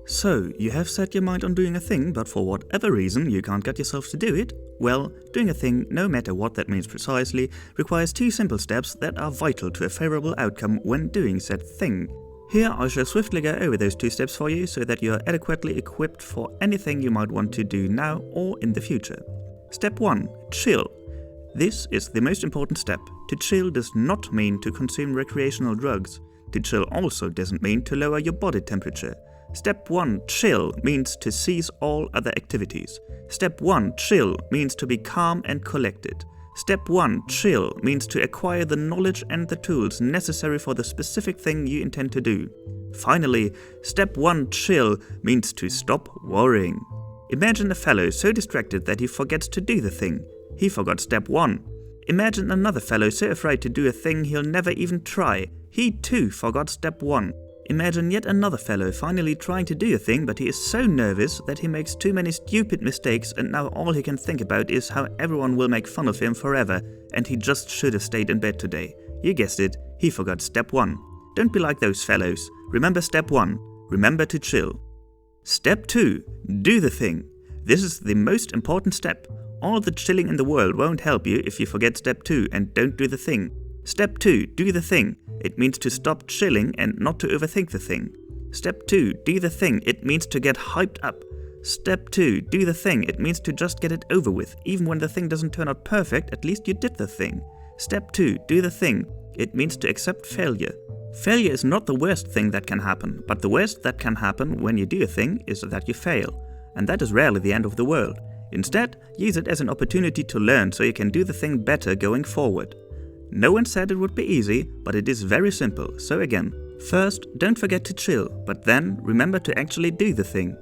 So, you have set your mind on doing a thing, but for whatever reason you can't get yourself to do it? Well, doing a thing, no matter what that means precisely, requires two simple steps that are vital to a favorable outcome when doing said thing. Here I shall swiftly go over those two steps for you so that you are adequately equipped for anything you might want to do now or in the future. Step 1. Chill. This is the most important step. To chill does not mean to consume recreational drugs. To chill also doesn't mean to lower your body temperature. Step 1. Chill means to cease all other activities. Step 1. Chill means to be calm and collected. Step 1. Chill means to acquire the knowledge and the tools necessary for the specific thing you intend to do. Finally, Step 1. Chill means to stop worrying. Imagine a fellow so distracted that he forgets to do the thing. He forgot Step 1. Imagine another fellow so afraid to do a thing he'll never even try. He too forgot Step 1. Imagine yet another fellow finally trying to do a thing, but he is so nervous that he makes too many stupid mistakes and now all he can think about is how everyone will make fun of him forever and he just should have stayed in bed today. You guessed it, he forgot Step 1. Don't be like those fellows. Remember Step 1. Remember to chill. Step 2. Do the thing. This is the most important step. All the chilling in the world won't help you if you forget Step 2 and don't do the thing. Step 2. Do the thing. It means to stop chilling and not to overthink the thing. Step 2. Do the thing. It means to get hyped up. Step 2. Do the thing. It means to just get it over with. Even when the thing doesn't turn out perfect, at least you did the thing. Step 2. Do the thing. It means to accept failure. Failure is not the worst thing that can happen, but the worst that can happen when you do a thing is that you fail. And that is rarely the end of the world. Instead, use it as an opportunity to learn so you can do the thing better going forward. No one said it would be easy, but it is very simple. So again, first, don't forget to chill, but then remember to actually do the thing.